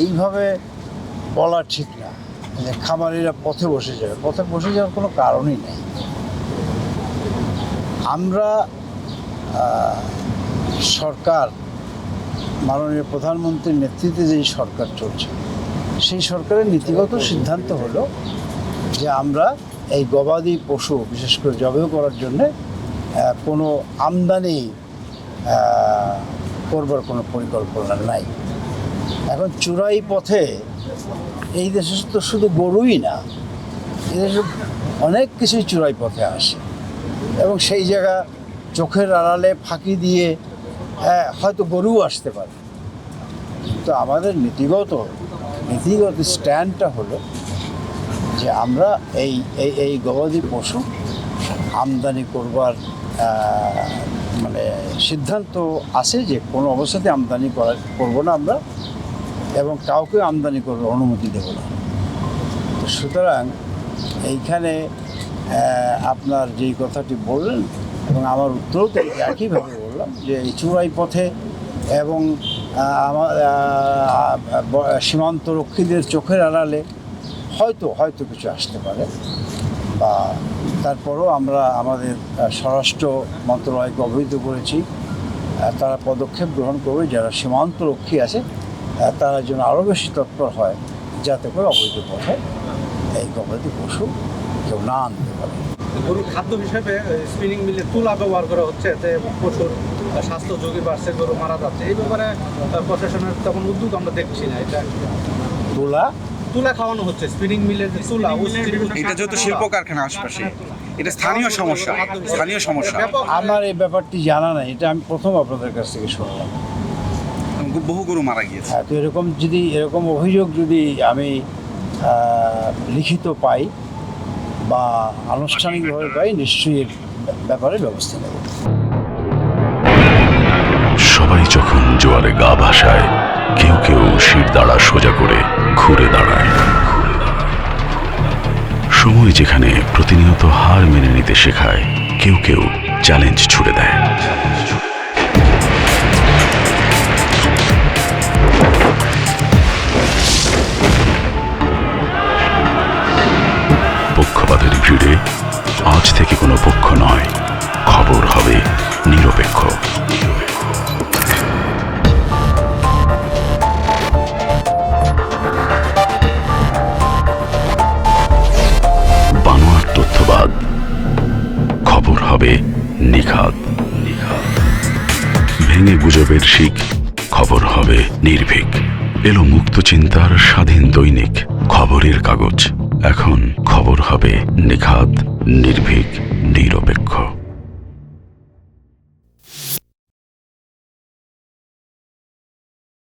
এইভাবে বলা ঠিক না যে খামারিরা পথে বসে যাবে। পথে বসে যাওয়ার কোনো কারণই নেই। আমরা সরকার, মাননীয় প্রধানমন্ত্রীর নেতৃত্বে যেই সরকার চলছে, সেই সরকারের নীতিগত সিদ্ধান্ত হলো যে আমরা এই গবাদি পশু বিশেষ করে জবেও করার জন্যে কোনো আমদানি করবার কোনো পরিকল্পনা নাই। এখন চোরাই পথে এই দেশে তো শুধু গরুই না, এই দেশে অনেক কিছুই চোরাই পথে আসে এবং সেই জায়গা চোখের আড়ালে ফাঁকি দিয়ে হয়তো গরুও আসতে পারে। তো আমাদের নীতিগত স্ট্যান্ডটা হলো যে আমরা এই গবাদি পশু আমদানি করবার মানে সিদ্ধান্ত আছে যে কোনো অবস্থাতে আমদানি করবো না আমরা, এবং কাউকে আমদানি করার অনুমতি দেব না। তো সুতরাং এইখানে আপনার যেই কথাটি বললেন এবং আমার উত্তরও তো একইভাবে বললাম যে এই চোরাই পথে এবং সীমান্ত রক্ষীদের চোখের আড়ালে হয়তো কিছু আসতে পারে, বা তারপরও আমরা আমাদের স্বরাষ্ট্র মন্ত্রণালয়কে অবহিত করেছি, তারা পদক্ষেপ গ্রহণ করবে যারা সীমান্ত রক্ষী আছে তারা যেন আরও বেশি তৎপর হয় যাতে করে অবৈধ পথে এই গবাদি পশু কেউ না আনতে পারে। গরুর খাদ্য হিসেবে স্পিনিং মিলে তুলা ব্যবহার করা হচ্ছে, এতে প্রচুর স্বাস্থ্য ঝুঁকি বাড়ছে, গরু মারা যাচ্ছে। এই ব্যাপারে প্রশাসনের তেমন উদ্যোগ আমরা দেখছি না। এটা তুলা খাওয়ানো হচ্ছে, স্পিনিং মিলের তুলা। এটা যেহেতু শিল্প কারখানা আশপাশে, এটা স্থানীয় সমস্যা। আমার এই ব্যাপারটি জানা নাই, এটা আমি প্রথম আপনাদের কাছ থেকে শুনলাম। বহু গরু মারা গিয়েছে। তো এরকম অভিযোগ যদি আমি লিখিত পাই বা আনুষ্ঠানিকভাবে পাই, নিশ্চয়ই এর ব্যাপারে ব্যবস্থা নেব। সবাই যখন জোয়ারে গা ভাসায়, কেউ শির দাঁড়া সোজা করে ঘুরে দাঁড়ায়। সময় যেখানে প্রতিনিয়ত হার মেনে নিতে শেখায়, কেউ চ্যালেঞ্জ ছুড়ে দেয়। পক্ষপাতের ভিড়ে আজ থেকে কোনো পক্ষ নয়, খবর হবে নিরপেক্ষ। বানোয়াট তথ্যবাদ, খবর হবে নিখাদ। ভেঙে গুজবের শিক, খবর হবে নির্ভীক। এলো মুক্ত চিন্তার স্বাধীন দৈনিক খবরের কাগজ। এখন খবর হবে নিখাদ, নির্ভীক।